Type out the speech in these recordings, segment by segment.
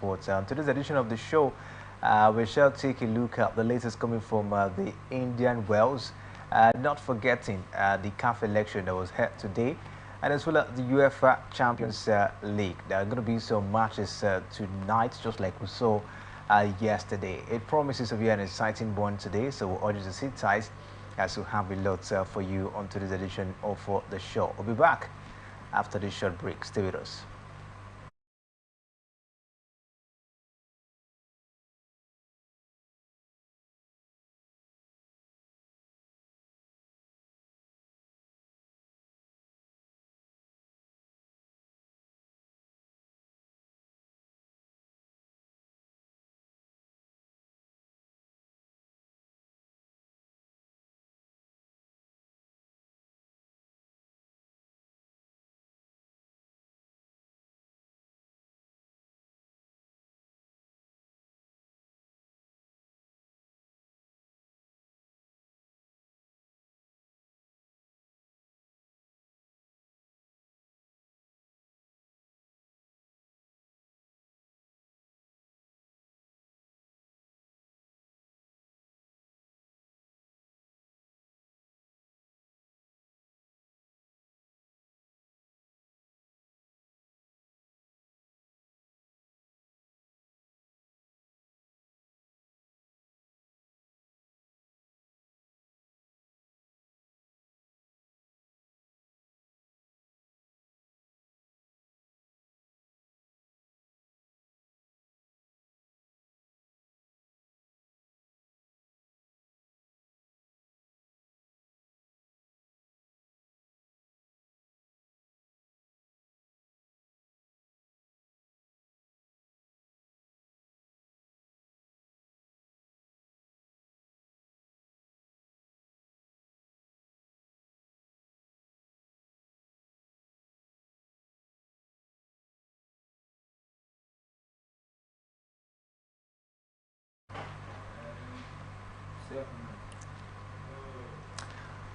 Sports. Today's edition of the show, we shall take a look at the latest coming from the Indian Wells, not forgetting the CAF election that was held today, and as well as the UEFA Champions League. There are going to be some matches tonight, just like we saw yesterday. It promises to be an exciting one today, so we'll urge you to sit tight as we have a lot for you on today's edition of the show. We'll be back after this short break. Stay with us.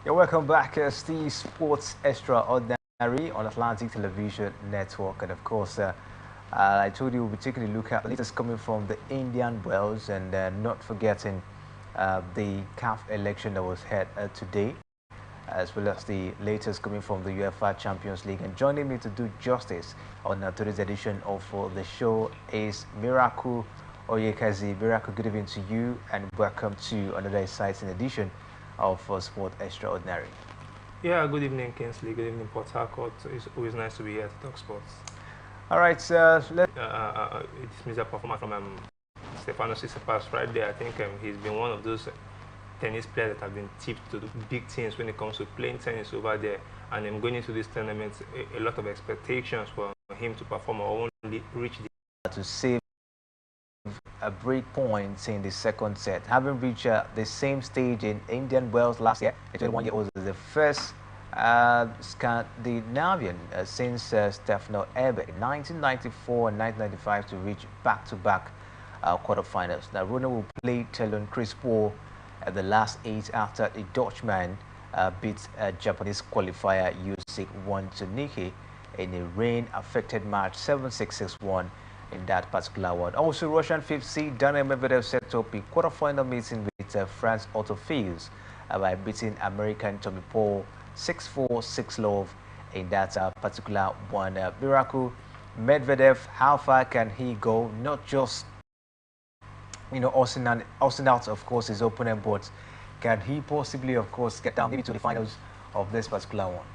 Yeah, welcome back. Steve Sports Extraordinary on Atlantic Television Network, and of course, I told you we'll be taking a look at the latest coming from the Indian Wells, and not forgetting the CAF election that was held today, as well as the latest coming from the UEFA Champions League. And joining me to do justice on today's edition of the show is Miracle Oyekazi. Miracle, good evening to you, and welcome to another exciting edition of Sport Extraordinary. Yeah, good evening, Kingsley. Good evening, Port Harcourt. It's always nice to be here to talk sports. All right, it's Mr. Performer from Stefano Tsitsipas right there. I think he's been one of those tennis players that have been tipped to do big things when it comes to playing tennis over there. And going into this tournament, a lot of expectations for him to perform or only reach to save a break point in the second set. Having reached the same stage in Indian Wells last year, the 21-year-old was the first Scandinavian since Stefano Ebe in 1994 and 1995 to reach back-to-back quarterfinals. Now, Rune will play Telon Crispo at the last 8 after the Dutchman beat Japanese qualifier Yusik 1-0 in a rain-affected match 7-6-6-1 in that particular one. Also, Russian 5th seed Daniil Medvedev set up a quarterfinal meeting with France Otto Fields by beating American Tommy Paul 6-4, 6-love in that particular one. Miracle, Medvedev, how far can he go? Not just, Austin out, of course, his opponent, but can he possibly, of course, get down maybe to the finals of this particular one?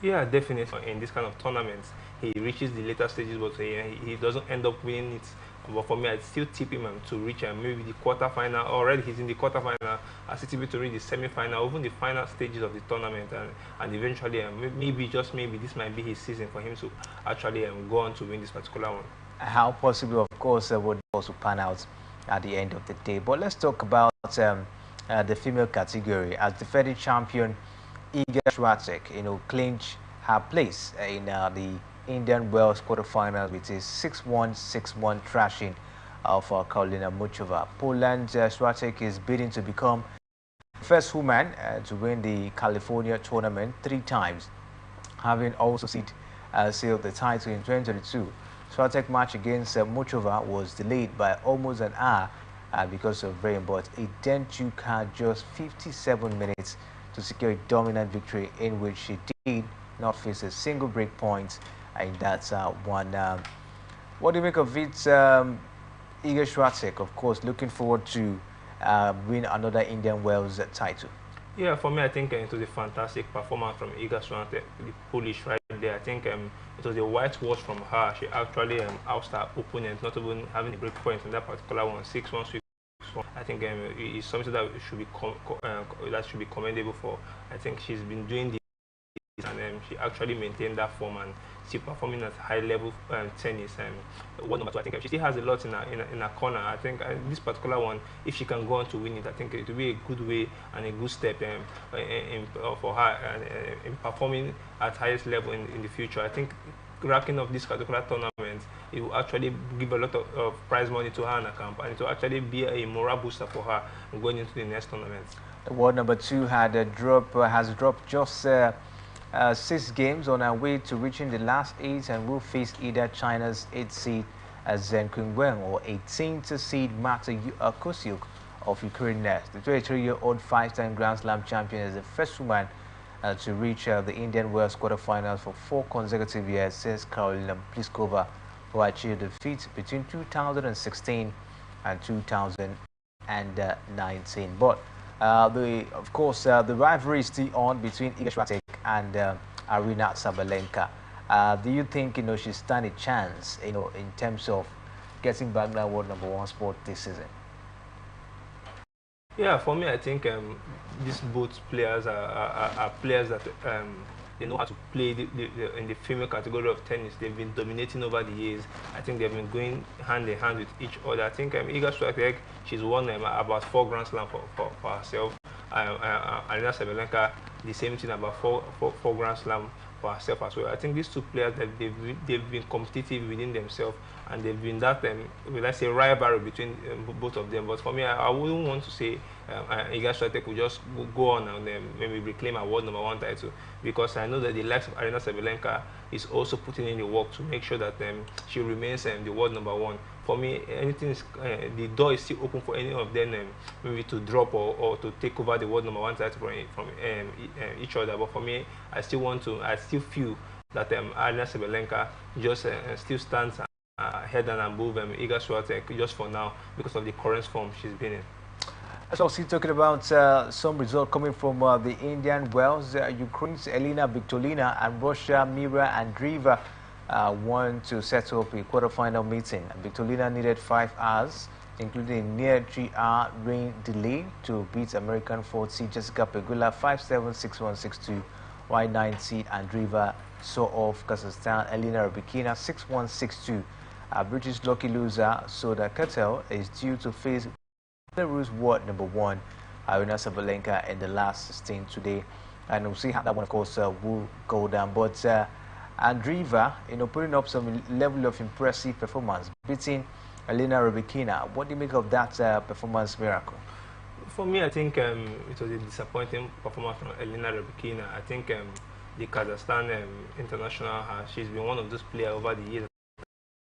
Yeah, definitely. In this kind of tournaments, he reaches the later stages, but he doesn't end up winning it. But for me, I'd still tip him to reach maybe the quarterfinal. Already he's in the quarterfinal. I see to reach the semi-final, even the final stages of the tournament, and eventually, maybe, just maybe, this might be his season for him to actually go on to win this particular one. How possible, of course, would also pan out at the end of the day. But let's talk about the female category. As defending champion Iga Swiatek, clinched her place in the Indian Wells quarterfinals with a 6-1, 6-1 thrashing of Karolina Muchova. Poland's Swiatek is bidding to become the first woman to win the California tournament 3 times, having also sealed the title in 2022 Swiatek match against Muchova was delayed by almost an hour because of rain, but it then took her just 57 minutes to secure a dominant victory in which she did not face a single break point in that one. What do you make of it, Iga Swiatek? Of course, looking forward to win another Indian Wells title. Yeah, for me, I think it was a fantastic performance from Iga Swiatek, the Polish right there. I think it was a whitewash from her. She actually ousted her opponent, not even having a break point in that particular one, 6-1, 6-1. I think it's something that should be commendable for. I think she's been doing this, and she actually maintained that form and still performing at high level tennis. One number two, I think she still has a lot in her corner. I think this particular one, if she can go on to win it, I think it will be a good way and a good step for her in performing at highest level in the future. I think racking up this particular tournament, it will actually give a lot of prize money to her in her camp, and it will actually be a morale booster for her going into the next tournament. The world number two has dropped just 6 games on our way to reaching the last 8 and will face either China's 8th seed Zheng Qinwen or 18th seed Mata Kosyuk of Ukraine next. The 23-year-old 5-time Grand Slam champion is the first woman to reach the Indian Wells quarterfinals for 4 consecutive years since Karolina Pliskova, who achieved the feat between 2016 and 2019. But of course, the rivalry is still on between Iga Swiatek and Aryna Sabalenka. Do you think she stand a chance in terms of getting back that world number 1 spot this season? Yeah, for me, I think these both players are players that they know how to play in the female category of tennis. They've been dominating over the years. I think they've been going hand in hand with each other. I think Iga Swiatek, she's won about 4 Grand Slam for herself. Aryna Sabalenka, the same thing, about four Grand Slam for herself as well. I think these two players, that they've been competitive within themselves, and they've been that, will I say, rivalry between both of them. But for me, I wouldn't want to say Iga Swiatek will just go on and maybe reclaim a world number 1 title, because I know that the likes of Aryna Sabalenka is also putting in the work to make sure that she remains the world number 1. For me, anything is, the door is still open for any of them maybe to drop or to take over the world number 1 title from each other. But for me, I still feel that Aryna Sabalenka just still stands head and above Iga Swiatek just for now, because of the current form she's been in. So, still talking about some results coming from the Indian Wells. Ukraine's Elena Victorina and Russia Mira Andreeva won to set up a quarterfinal meeting. Victorina needed 5 hours, including a near 3-hour rain delay, to beat American 4th seed Jessica Pegula 5-7, 6-1, 6-2, while 9th seed Andreeva saw off Kazakhstan Elena Rybakina 6-1, 6-2. British lucky loser Soda Kettel is due to face Belarus world number 1 Aryna Sabalenka in the last 16 today, and we'll see how that one, of course, will go down. But Andreeva, putting up some level of impressive performance, beating Elena Rybakina. What do you make of that performance miracle? For me, I think it was a disappointing performance from Elena Rybakina. I think the Kazakhstan international, she's been one of those players over the years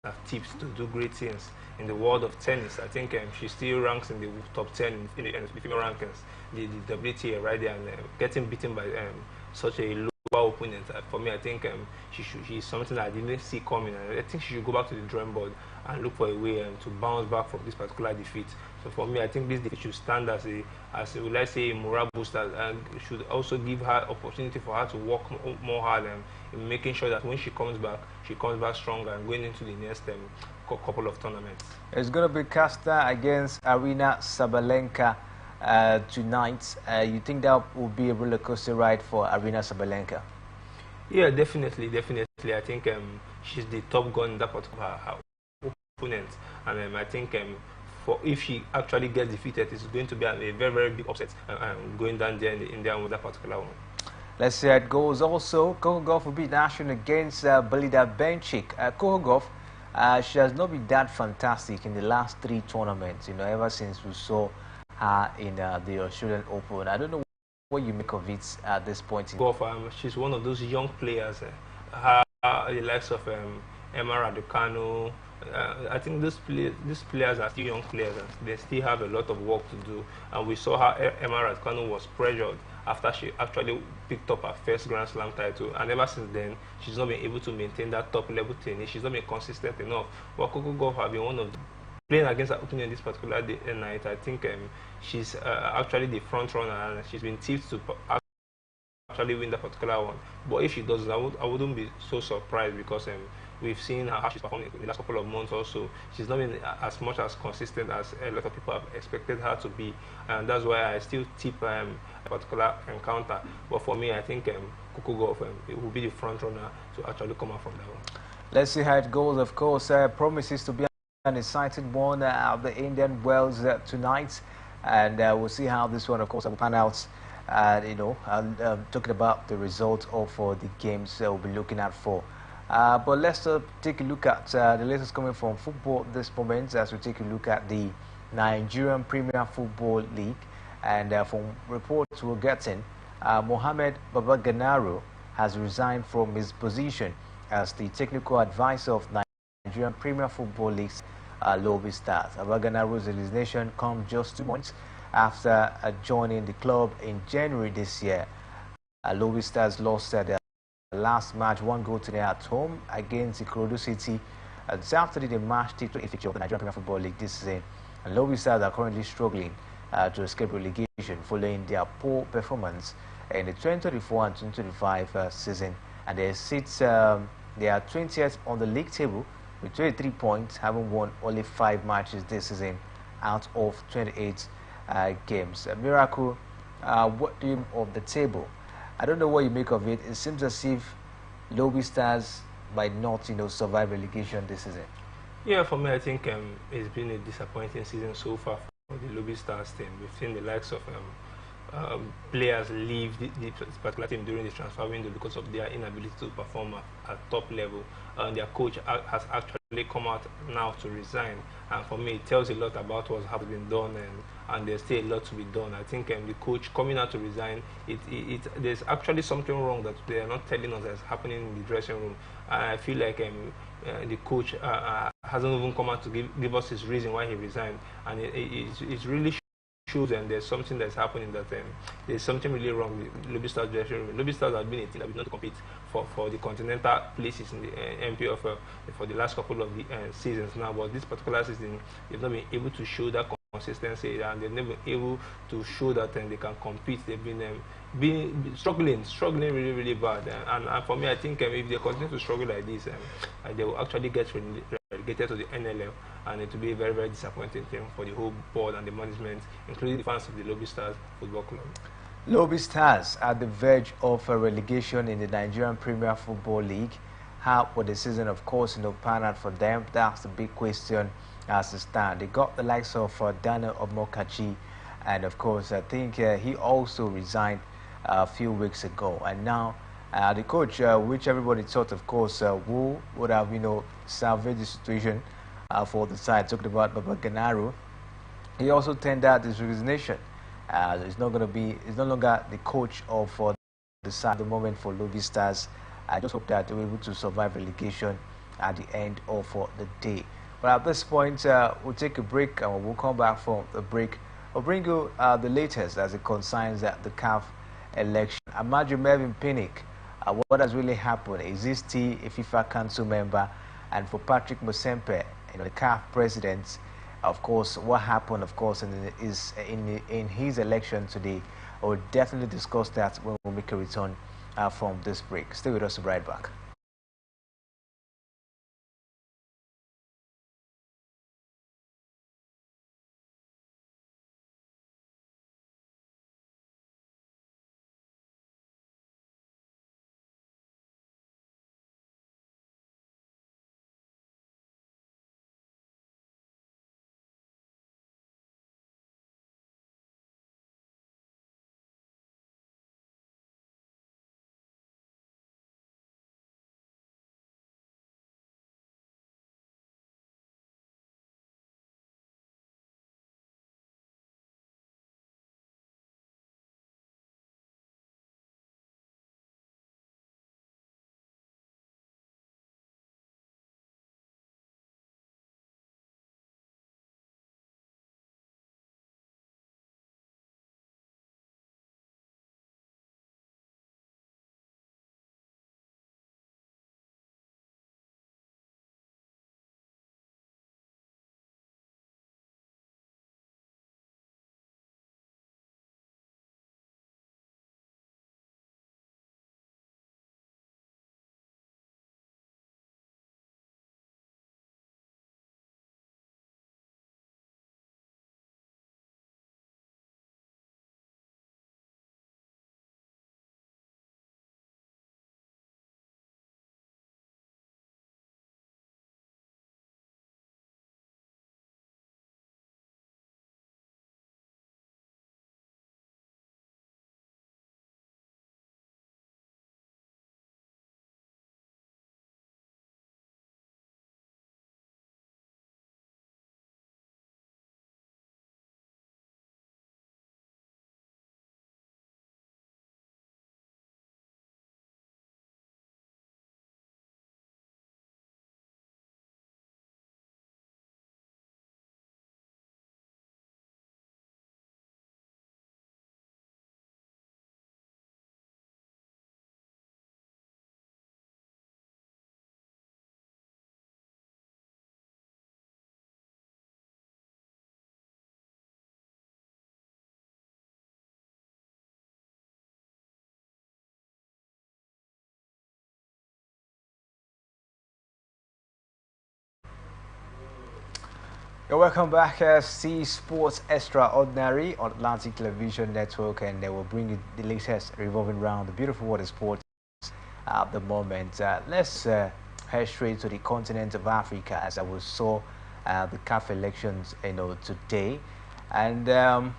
that have tips to do great things in the world of tennis. I think she still ranks in the top 10 in the female rankings, the WTA right there, and getting beaten by such a low opponent. For me, I think she's something that I didn't see coming. I think she should go back to the drawing board and look for a way to bounce back from this particular defeat. So for me, I think this defeat should stand as a let's say, a morale booster, and should also give her opportunity for her to work more hard in making sure that when she comes back stronger and going into the next couple of tournaments. It's going to be Casta against Aryna Sabalenka tonight. You think that will be a roller coaster ride for Aryna Sabalenka? Yeah, definitely. I think she's the top gun in that part of her opponent, and I think if she actually gets defeated, it's going to be a very, very big upset going down there in there with that particular one. Let's see how it goes. Also, Kohogov will be national against Belida Bencic. Kohogov, she has not been that fantastic in the last 3 tournaments, ever since we saw her in the Australian Open. I don't know what you make of it at this point. She's one of those young players. The likes of Emma Raducanu. I think these players are still young players and they still have a lot of work to do. And we saw how Emma Raducanu was pressured after she actually picked up her first Grand Slam title. And ever since then, she's not been able to maintain that top level tennis. She's not been consistent enough. But Coco Gauff has been one of the playing against her opponent this particular night. I think she's actually the front runner and she's been tipped to actually win that particular one. But if she does, I wouldn't be so surprised because we've seen how she's performed in the last couple of months also. She's not been as much as consistent as a lot of people have expected her to be. And that's why I still tip a particular encounter. But for me, I think Coco Gauff it will be the front runner to actually come out from that one. Let's see how it goes. Of course, promises to be an exciting one of the Indian Wells tonight. And we'll see how this one, of course, will pan out. You know, talking about the result of the games we'll be looking at for. But let's take a look at the latest coming from football this moment as we take a look at the Nigerian Premier Football League. And from reports we're getting, Mohamed Babaganaru has resigned from his position as the technical advisor of Nigerian Premier Football League's Lobby Stars. Babaganaru's resignation comes just 2 months after joining the club in January this year. Lobby Stars lost their last match 1-0 at home against Ikorodu City. After the March T20 fixture of the Nigerian Premier Football League this season, and Lobby Stars are currently struggling to escape relegation following their poor performance in the 2024 and 2025 season. And they are 20th on the league table with 23 points, having won only 5 matches this season out of 28 games. Miracle, what do you think of the table? I don't know what you make of it. It seems as if Lobby Stars might not, survive relegation this season. Yeah, for me, I think it's been a disappointing season so far for the Lobby Stars team. We've seen the likes of players leave this particular team during the transfer window because of their inability to perform at top level. Their coach has actually come out now to resign. And for me, it tells a lot about what has been done and there's still a lot to be done. I think the coach coming out to resign, there's actually something wrong that they are not telling us that's happening in the dressing room. I feel like the coach hasn't even come out to give us his reason why he resigned. And it's really shows and there's something that's happening that there's something really wrong with Lobby Stars dressing room. Lobby Stars have been a team that will not compete for the continental places in the MPFL for the last couple of seasons now, but this particular season they've not been able to show that consistency and they've never been able to show that they can compete. They've been struggling really bad, and for me I think if they continue to struggle like this, they will actually get relegated to the NLL, and it will be a very disappointing thing for the whole board and the management, including the fans of the Lobby Stars Football Club. Lobby Stars at the verge of a relegation in the Nigerian Premier Football League. How will the season, of course, pan out for them? That's the big question as it stands. They got the likes of Daniel Omokachi, and of course, I think he also resigned a few weeks ago. And now the coach, which everybody thought, of course, who would have, salvaged the situation for the side, talking about Babaganaru, he also tendered his resignation. He's no longer the coach of the side at the moment for Lobby Stars. I just hope that they're able to survive relegation at the end of the day. But at this point, we'll take a break, and we'll come back from the break. We'll bring you the latest as it concerns the CAF election. Amaju Melvin Pinnick, what has really happened? Is he still a FIFA Council member? And for Patrick Musempe, the CAF president, of course, what happened, of course, in his election today. We'll definitely discuss that when we make a return from this break. Stay with us right back. You're welcome back. See Sports Extraordinary on Atlantic Television Network, and they will bring you the latest revolving around the beautiful world of sports at the moment. Let's head straight to the continent of Africa, as I was saw the CAF elections, today, and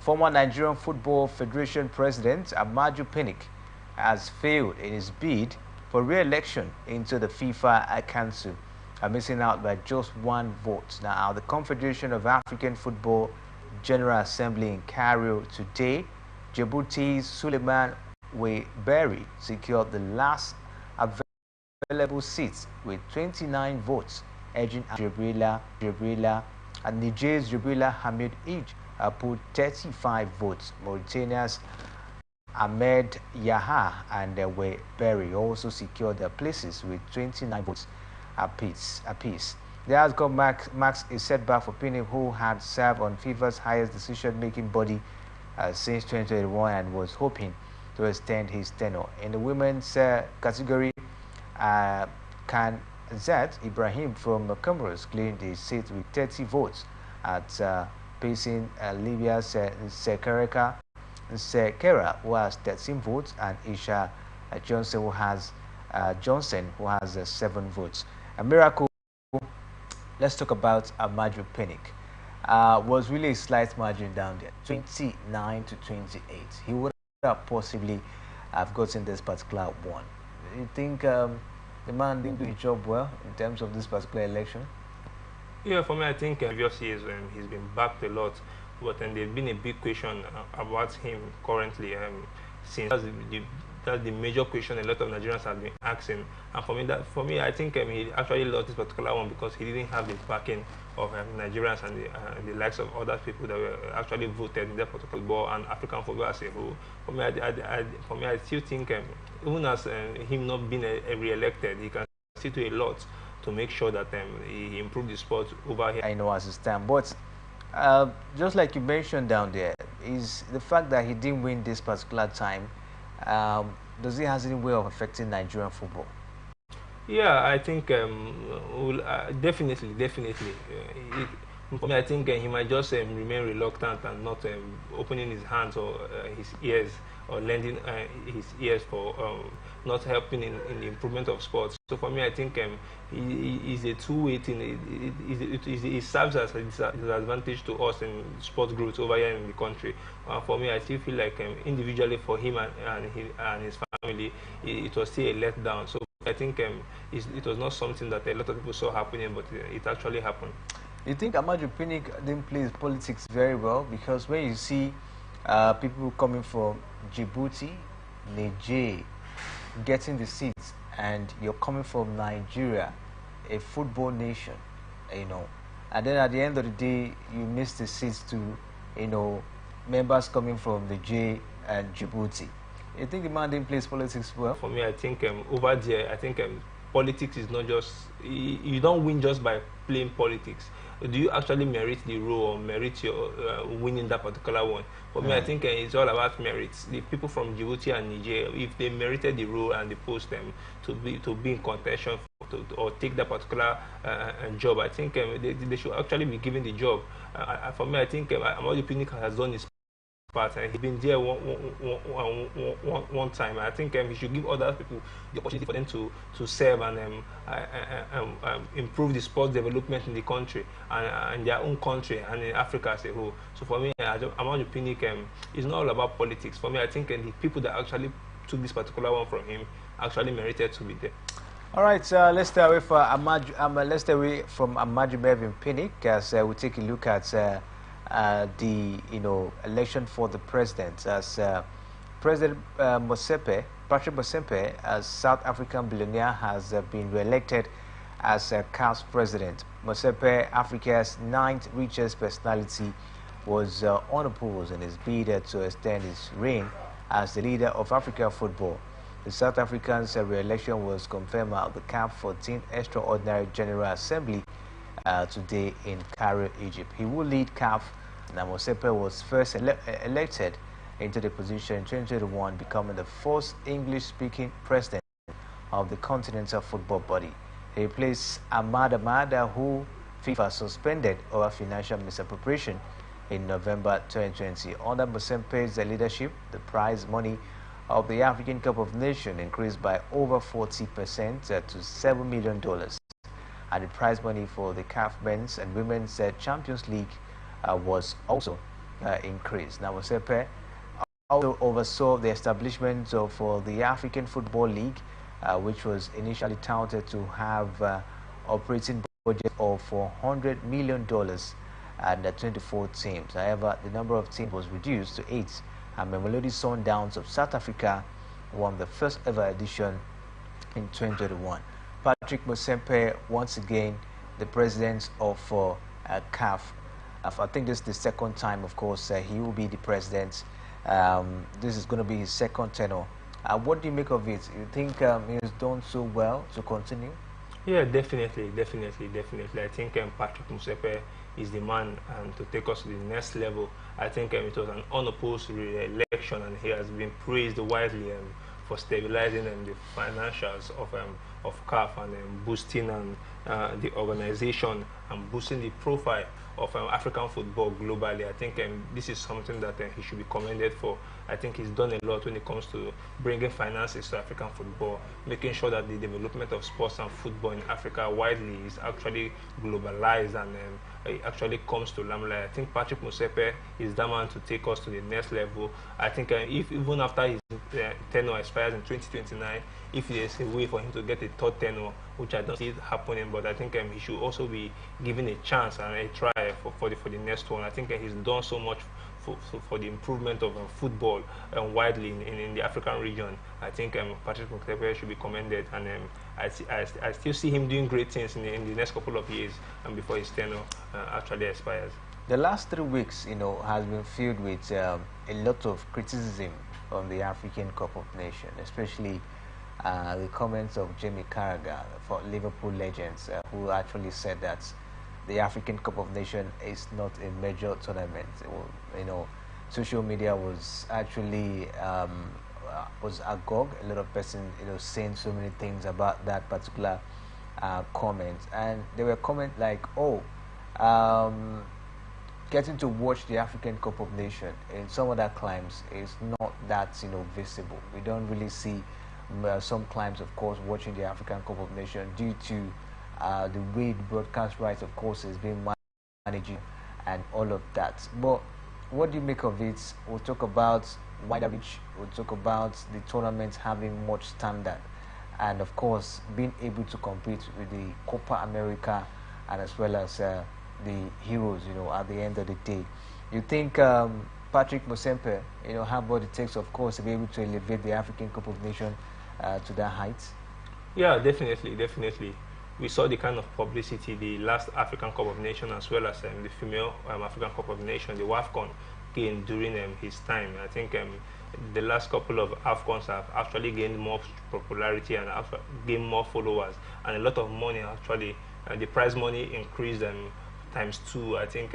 former Nigerian Football Federation President Amaju Pinnick has failed in his bid for re-election into the FIFA Council, missing out by just one vote. Now, the Confederation of African Football General Assembly in Cairo today, Djibouti's Suleiman Weberi secured the last available seats with 29 votes, edging Jibrila and Niger's Jibrila Hamid Ij put 35 votes. Mauritania's Ahmed Yaha and Weberi also secured their places with 29 votes apiece. The outcome marks a setback for Pinnick, who had served on FIFA's highest decision-making body since 2021 and was hoping to extend his tenure. In the women's category, Kan Zat Ibrahim from Comoros claimed a seat with 30 votes at pacing Libya's Sekera, who has 13 votes, and Isha Johnson, who has 7 votes. A miracle. Let's talk about Amaju Pinnick. Was really a slight margin down there, 29 to 28. He would have possibly have gotten this particular one. Do you think the man didn't do his job well in terms of this particular election? Yeah, for me, I think previous years he's been backed a lot, but there's been a big question about him currently. Since that's the major question a lot of Nigerians have been asking, and for me, I think he actually lost this particular one because he didn't have the backing of Nigerians and the likes of other people that were actually voted in that particular football and African football as a whole. For me, I still think even as him not being re-elected, he can still do a lot to make sure that he improved the sport over here. I know as it stands, but just like you mentioned down there, is the fact that he didn't win this particular time, does it have any way of affecting Nigerian football? Yeah, I think definitely. For me, I think he might just remain reluctant and not opening his hands or his ears, or lending his ears for not helping in the improvement of sports. So for me, I think he is a two-way thing. It serves as a disadvantage to us in sports growth over here in the country. For me, I still feel like individually for him and his family, it was still a letdown. So I think it was not something that a lot of people saw happening, but it actually happened. You think Amaju Pinnick didn't play politics very well? Because when you see people coming from Djibouti, Niger, getting the seats, and you're coming from Nigeria, a football nation, and then at the end of the day, you miss the seats to, members coming from Niger and Djibouti. You think the man didn't play politics well? For me, I think over there, I think politics is not just, you don't win just by playing politics. Do you actually merit the role or merit your winning that particular one? For me, I think it's all about merits. The people from Djibouti and Niger, if they merited the role and they post them to be in contention or take that particular job, I think they should actually be given the job. For me, I think Amaju Pinnick has done his part, and he's been there one time. I think he should give other people the opportunity for them to serve and improve the sports development in the country and their own country and in Africa as a whole. So for me, Amaju Pinnick is not all about politics. For me, I think the people that actually took this particular one from him actually merited to be there. All right, let's stay away from Amaju Mervyn Pinnick as we take a look at the election for the president, as President Patrick Motsepe, as South African billionaire, has been re-elected as CAF's president. Motsepe, Africa's 9th richest personality, was unopposed in his bid to extend his reign as the leader of African football. The South African's re-election was confirmed at the CAF 14th Extraordinary General Assembly today in Cairo, Egypt. He will lead CAF. Now, Motsepe was first elected into the position in 2021, becoming the first English-speaking president of the continental football body. He replaced Ahmad Ahmada, who FIFA suspended over financial misappropriation in November 2020. Under Musempe's leadership, the prize money of the African Cup of Nations increased by over 40% to $7 million. And the prize money for the CAF Men's and Women's Champions League was also increased. Now, Musempe also oversaw the establishment of the African Football League, which was initially touted to have operating budget of $400 million and 24 teams. However, the number of teams was reduced to 8, and Mamelodi Sundowns of South Africa won the first ever edition in 2021. Patrick Musempe, once again, the president of CAF. I think this is the second time, of course, he will be the president. This is going to be his second tenure. What do you make of it? You think he's done so well to continue? Yeah, definitely. I think Patrick Musempe is the man to take us to the next level. I think it was an unopposed election, and he has been praised widely for stabilizing the financials of CAF and boosting the organization and boosting the profile of African football globally. I think this is something that he should be commended for. I think he's done a lot when it comes to bringing finances to African football, making sure that the development of sports and football in Africa widely is actually globalized and it actually comes to limelight. I think Patrick Musempe is the man to take us to the next level. I think if even after his tenure expires in 2029, if there's a way for him to get a third tenure, which I don't see it happening, but I think he should also be given a chance and a try for the next one. I think he's done so much for the improvement of football widely in the African region. I think Patrick Musempe should be commended, and I still see him doing great things in the next couple of years and before his tenure actually expires. The last 3 weeks, has been filled with a lot of criticism on the African Cup of Nations, especially the comments of Jamie Carragher, for Liverpool legends, who actually said that the African Cup of Nations is not a major tournament. Social media was actually was agog. A lot of person, saying so many things about that particular comment, and there were comments like, "Oh, getting to watch the African Cup of Nations in some other climes is not that visible. We don't really see some climes, of course, watching the African Cup of Nations due to the way the broadcast rights, of course, is being managed and all of that." But what do you make of it? We'll talk about wider reach. We'll talk about the tournament having much standard, and of course being able to compete with the Copa America and as well as the heroes. At the end of the day, you think Patrick Musempe, have what it takes, of course, to be able to elevate the African Cup of Nations to that height? Yeah, definitely. We saw the kind of publicity the last African Cup of Nations, as well as the female African Cup of Nations, the WAFCON, gained during his time. I think the last couple of AFCONs have actually gained more popularity and gained more followers, and a lot of money actually. The prize money increased ×2, I think,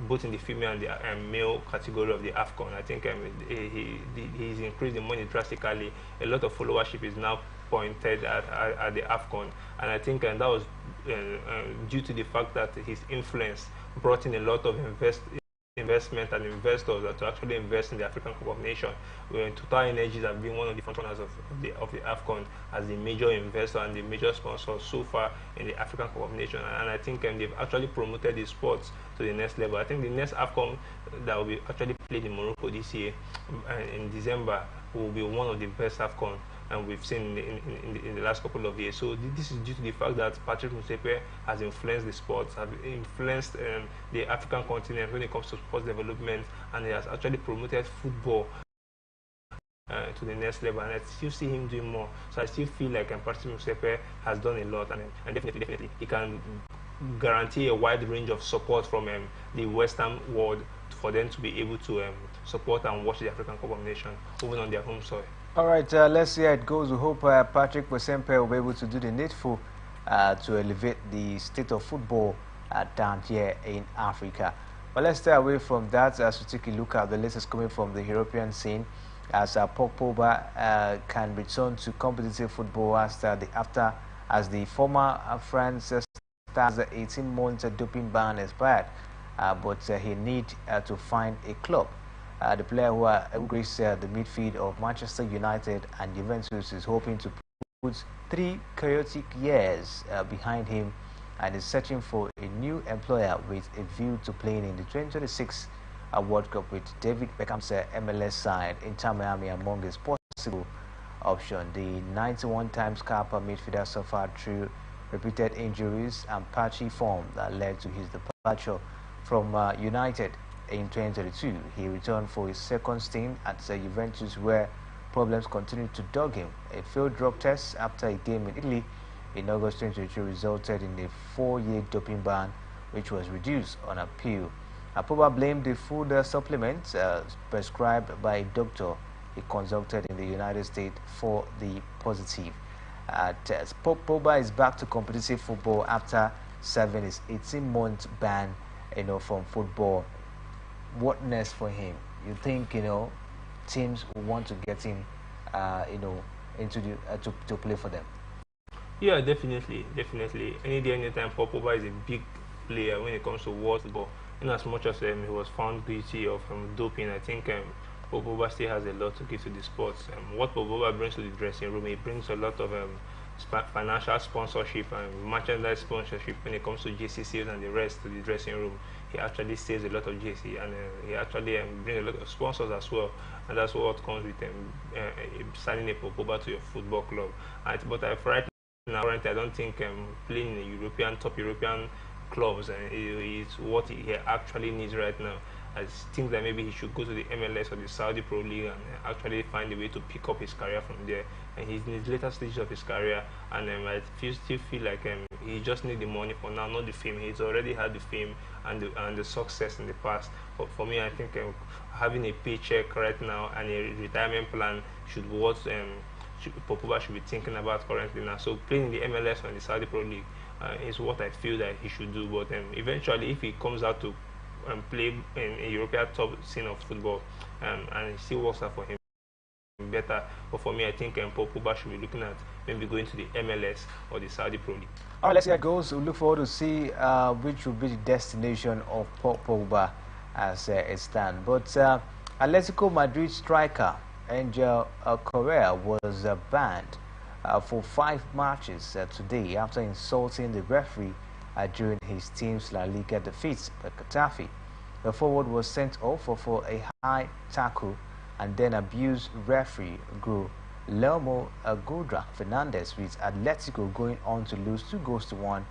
both in the female and the male category of the AFCON. I think he's increased the money drastically. A lot of followership is now pointed at the AFCON, and I think that was due to the fact that his influence brought in a lot of investment and investors to actually invest in the African Cup of Nations. Total Energies have been one of the frontrunners of the AFCON as the major investor and the major sponsor so far in the African Cup of Nations, and I think they've actually promoted the sports to the next level. I think the next AFCON that will be actually played in Morocco this year in December will be one of the best AFCON and we've seen in the last couple of years. So this is due to the fact that Patrick Musempe has influenced the sports, has influenced the African continent when it comes to sports development, and he has actually promoted football to the next level, and I still see him doing more. So I still feel like Patrick Musempe has done a lot, and definitely he can guarantee a wide range of support from the Western world for them to be able to support and watch the African Cup of Nations even on their home soil. All right, let's see how it goes. We hope Patrick Musempe will be able to do the needful to elevate the state of football down here in Africa. But let's stay away from that as we take a look at the latest coming from the European scene, as Paul Pogba can return to competitive football as the former France star's 18-month doping ban expired, but he need to find a club. The player who graced the midfield of Manchester United and Juventus is hoping to put 3 chaotic years behind him and is searching for a new employer with a view to playing in the 2026 World Cup with David Beckham's MLS side Inter Miami among his possible option. The 91 times Kappa midfielder suffered through repeated injuries and patchy form that led to his departure from United in 2022. He returned for his second stint at Juventus, where problems continued to dog him. A failed drug test after a game in Italy in August 2022 resulted in a 4-year doping ban, which was reduced on appeal. Pogba blamed the food supplement prescribed by a doctor he consulted in the United States for the positive test. Pogba is back to competitive football after serving his 18-month ban, from football. What next for him? You think, teams will want to get him, into the to play for them? Yeah, definitely. Any day, anytime, Pogba is a big player when it comes to world football. In as much as he was found guilty of doping, I think Pogba still has a lot to give to the sports. What Pogba brings to the dressing room, he brings a lot of financial sponsorship and merchandise sponsorship when it comes to JC sales and the rest to the dressing room. He actually saves a lot of JC, and he actually brings a lot of sponsors as well, and that's what comes with signing a Pogba to your football club. But right now, currently, I don't think playing in the top European clubs is what he actually needs right now. I think that maybe he should go to the MLS or the Saudi Pro League and actually find a way to pick up his career from there. And he's in his later stages of his career, and I still feel like he just needs the money for now, not the fame. He's already had the fame and the success in the past. But for me, I think having a paycheck right now and a retirement plan should be what Pogba should be thinking about currently now. So playing in the MLS or in the Saudi Pro League is what I feel that he should do. But eventually, if he comes out to play in a European top scene of football, and it still works out for him better. But for me, I think Pogba should be looking at maybe going to the MLS or the Saudi Pro League. All right, let's see how it goes. We look forward to see which will be the destination of Pogba as it stands. But Atletico Madrid striker Angel Correa was banned for 5 matches today after insulting the referee during his team's La Liga defeat by Getafe. The forward was sent off for a high tackle and then abused referee Guillermo Gudra Fernandez, with Atletico going on to lose 2-1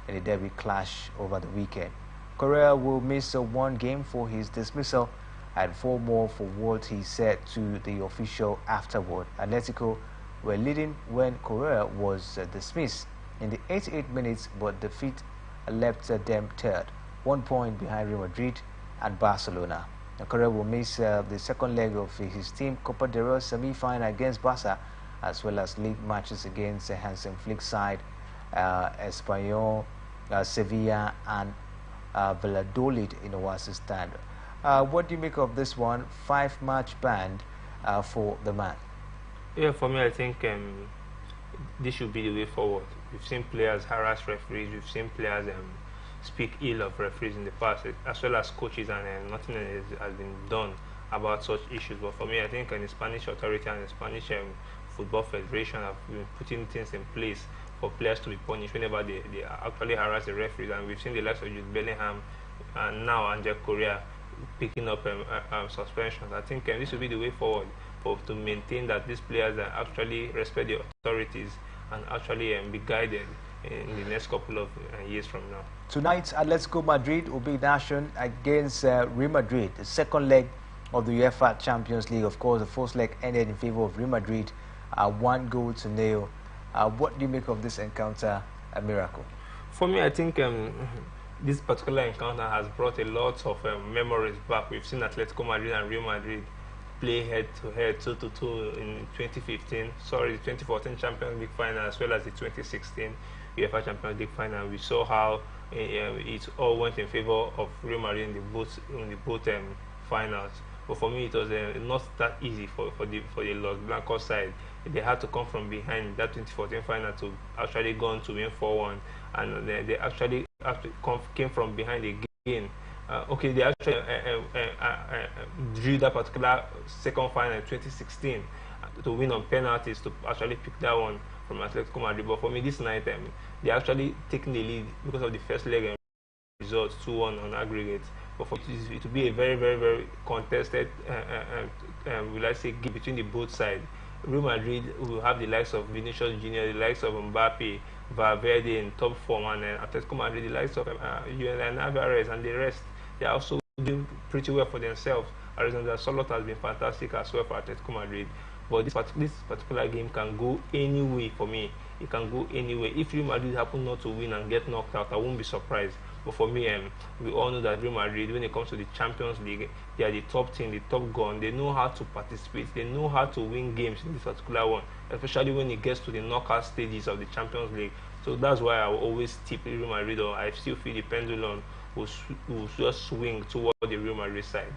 in a derby clash over the weekend. Correa will miss 1 game for his dismissal and 4 more for what he said to the official afterward. Atletico were leading when Correa was dismissed in the 88 minutes, but defeat left them third, 1 point behind Real Madrid and Barcelona. Correa will miss the second leg of his team Copa del Rey semi-final against Barca, as well as league matches against Hansen Flick's side Espanyol, Sevilla and Valladolid in Oasis Stand. What do you make of this one? 5-match ban for the man. Yeah, for me, I think this should be the way forward. We've seen players harass referees. We've seen players speak ill of referees in the past, as well as coaches, and nothing has been done about such issues. But for me, I think the Spanish authority and the Spanish Football Federation have been putting things in place for players to be punished whenever they actually harass the referees. And we've seen the likes of Jude Bellingham and now Angel Correa picking up suspensions. I think this will be the way forward to maintain that these players actually respect the authorities and actually be guided in the next couple of years from now. Tonight, Atletico Madrid will be in action against Real Madrid, the second leg of the UEFA Champions League. Of course, the first leg ended in favor of Real Madrid, 1-0. What do you make of this encounter, a miracle? For me, I think this particular encounter has brought a lot of memories back. We've seen Atletico Madrid and Real Madrid play head-to-head, 2-2 in 2015. Sorry, the 2014 Champions League final, as well as the 2016 UEFA Champions League final. We saw how it all went in favor of Real Madrid in the both finals. But for me, it was not that easy for the Los Blancos side. They had to come from behind that 2014 final to actually go on to win 4-1. and they actually came from behind again. Okay, they actually drew that particular second final in 2016 to win on penalties to actually pick that one from Atletico Madrid. But for me, this night, they actually taking the lead because of the first leg results 2-1 on aggregate. But for it will be a very, very, very contested, will I say, game between the both sides. Real Madrid will have the likes of Vinicius Junior, the likes of Mbappe, Valverde in top form, and Atletico Madrid, the likes of Julian Alvarez and the rest. They are also doing pretty well for themselves. Alexander Solot has been fantastic as well for Atletico Madrid. But this particular game can go any way for me. It can go anyway. If Real Madrid happen not to win and get knocked out, I won't be surprised. But for me, we all know that Real Madrid, when it comes to the Champions League, they are the top team, the top gun. They know how to participate. They know how to win games in this particular one, especially when it gets to the knockout stages of the Champions League. So that's why I will always tip Real Madrid, or I still feel the pendulum will just swing toward the Real Madrid side.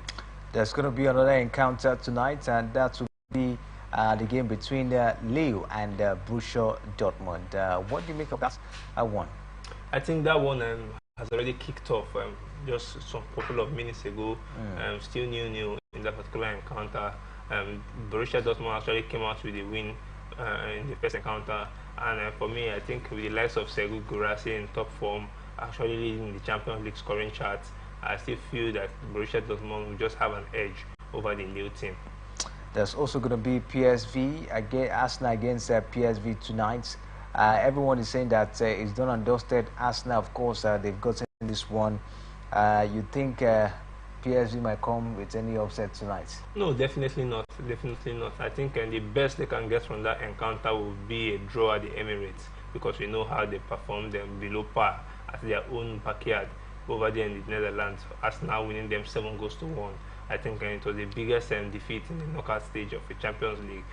There's going to be another encounter tonight, and that will be the game between Lille and Borussia Dortmund. What do you make of that one? I think that one has already kicked off just some couple of minutes ago. Still new in that particular encounter. Borussia Dortmund actually came out with a win in the first encounter, and for me, I think with the likes of Sergio Guirassy in top form, actually leading the Champions League scoring charts, I still feel that Borussia Dortmund will just have an edge over the Lille team. There's also going to be PSV again, Arsenal against PSV tonight. Everyone is saying that it's done and dusted. Arsenal, of course, they've gotten this one. You think PSV might come with any upset tonight? No, definitely not. Definitely not. I think the best they can get from that encounter will be a draw at the Emirates, because we know how they performed them below par at their own backyard over there in the Netherlands. Arsenal winning them 7-1. I think it was the biggest defeat in the knockout stage of the Champions League,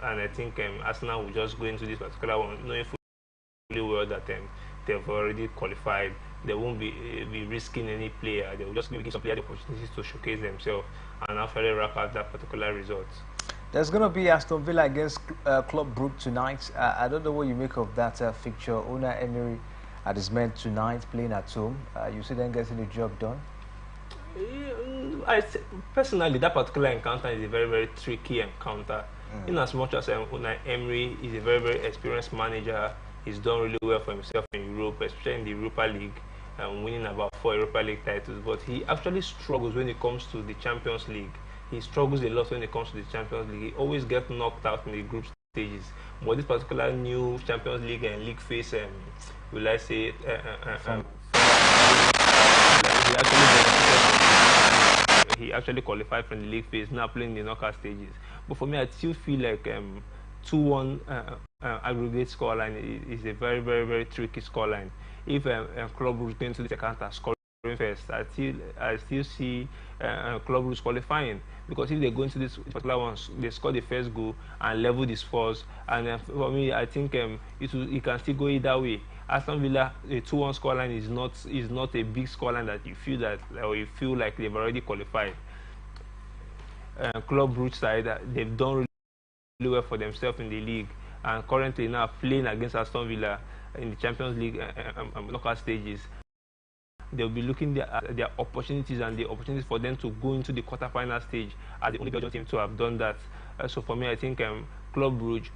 and I think Arsenal will just go into this particular one knowing fully well that they've already qualified. They won't be risking any player. They will just give some players the opportunities to showcase themselves and actually wrap up that particular result. There's going to be Aston Villa against Club Brugge tonight. I don't know what you make of that fixture. Unai Emery at his men tonight, playing at home. You see them getting the job done? Personally, that particular encounter is a very, very tricky encounter. In as much as Unai Emery is a very, very experienced manager, he's done really well for himself in Europe, especially in the Europa League, winning about 4 Europa League titles. But he actually struggles when it comes to the Champions League. He struggles a lot when it comes to the Champions League. He always gets knocked out in the group stages. But this particular new Champions League and league phase, will I say, he actually qualified from the league phase, now playing the knockout stages. But for me, I still feel like 2-1 aggregate scoreline is a very, very, very tricky scoreline. If Club Brugge going to the second half scoring first, I still see Club Brugge qualifying, because if they go into this particular one, they score the first goal and level the scores. And for me, I think it can still go either way. Aston Villa, a 2-1 scoreline is not a big scoreline that you feel like they've already qualified. Club Brugge side, they've done really well for themselves in the league, and currently now playing against Aston Villa in the Champions League knockout stages. They'll be looking at their opportunities, and the opportunities for them to go into the quarter-final stage are the only Belgian team to have done that. So for me, I think Club Brugge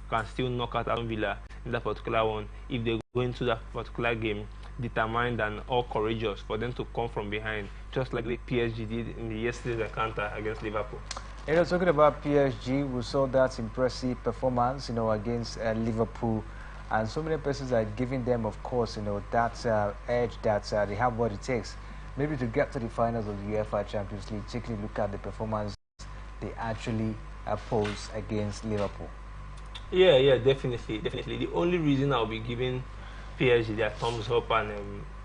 can still knock out Aston Villa in that particular one if they go into that particular game determined and all courageous for them to come from behind, just like the PSG did in the yesterday's encounter against Liverpool. Talking about PSG, we saw that impressive performance, against Liverpool, and so many persons are giving them, of course, that edge that they have what it takes, maybe to get to the finals of the UEFA Champions League. Taking a look at the performance they actually pose against Liverpool. Yeah, definitely. The only reason I'll be giving PSG their thumbs up and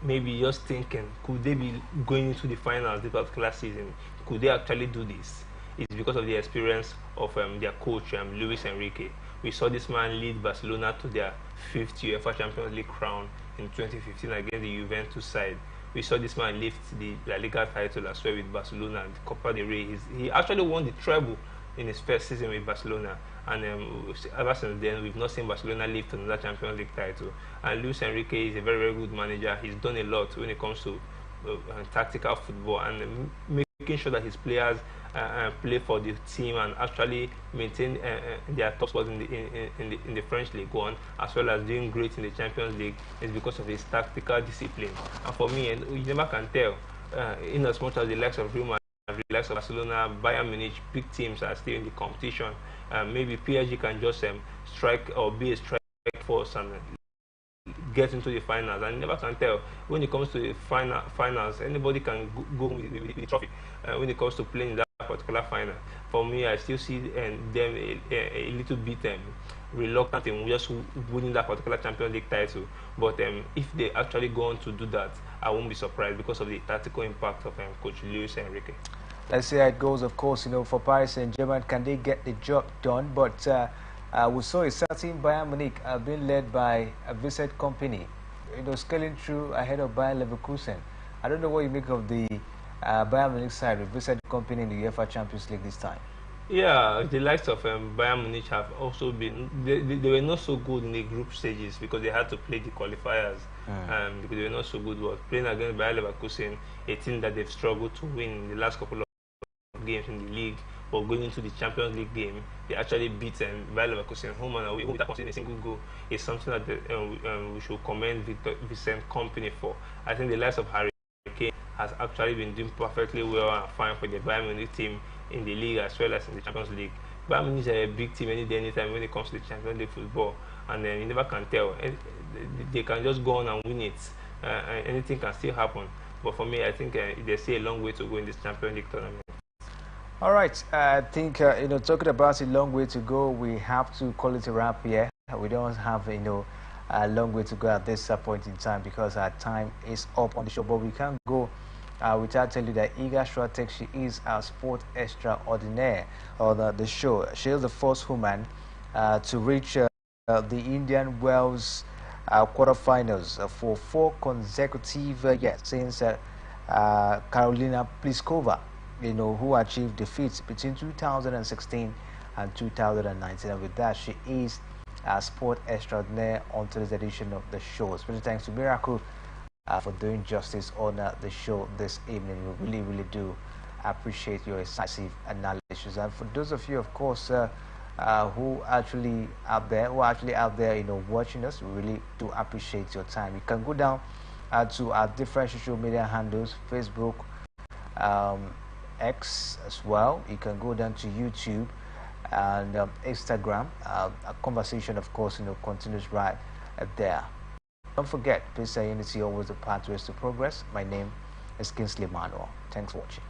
maybe just thinking, could they be going into the finals this particular season? Could they actually do this? It's because of the experience of their coach, Luis Enrique. We saw this man lead Barcelona to their 5th UEFA Champions League crown in 2015 against the Juventus side. We saw this man lift the La Liga title as well with Barcelona and the Copa del Rey. He actually won the treble in his first season with Barcelona. And ever since then, we've not seen Barcelona lift another Champions League title. And Luis Enrique is a very, very good manager. He's done a lot when it comes to tactical football and making sure that his players play for the team and actually maintain their top spot in the French League One, as well as doing great in the Champions League, is because of his tactical discipline. And for me, you never can tell, in as much as the likes of Real Madrid, the likes of Barcelona, Bayern Munich, big teams are still in the competition. Maybe PSG can just strike or be a strike force and get into the finals, and you never can tell. When it comes to the finals, anybody can go with the trophy. When it comes to playing that particular final, for me, I still see them a little bit reluctant in just winning that particular Champions League title. But if they actually go on to do that, I won't be surprised because of the tactical impact of Coach Luis Enrique. Let's see how it goes. Of course, for Paris Saint-Germain, can they get the job done? But we saw a certain Bayern Munich being led by a Vincent Kompany, scaling through ahead of Bayern Leverkusen. I don't know what you make of the Bayern Munich side with Vincent Kompany in the UEFA Champions League this time. Yeah, the likes of Bayern Munich have also been, they were not so good in the group stages because they had to play the qualifiers because they were not so good. But playing against Bayern Leverkusen, a team that they've struggled to win in the last couple of games in the league, but going into the Champions League game, they actually beat Bayern Leverkusen home and away without conceding a single goal. Is something that we should commend Vincent Kompany for. I think the likes of Harry Kane has actually been doing perfectly well and fine for the Bayern Munich team in the league as well as in the Champions League. Bayern Munich is a big team any day, anytime when it comes to the Champions League football, and you never can tell. They can just go on and win it. Anything can still happen. But for me, I think they see a long way to go in this Champions League tournament. All right, I think talking about a long way to go, we have to call it a wrap here. We don't have a long way to go at this point in time because our time is up on the show. But we can't go without telling you that Iga Swiatek, she is our sport extraordinaire on the show. She is the first woman to reach the Indian Wells quarterfinals for 4 consecutive years since Karolina Pliskova, who achieved defeats between 2016 and 2019. And with that, she is a sport extraordinaire on today's edition of the show. Special thanks to Miracle for doing justice on the show this evening. We really, really do appreciate your incisive analysis. And for those of you, of course, who are actually out there, watching us, we really do appreciate your time. You can go down to our different social media handles, Facebook, X as well. You can go down to YouTube and Instagram. A conversation, of course, continues right there. Don't forget, peace and unity always the pathways to progress. My name is Kingsley Manuel. Thanks for watching.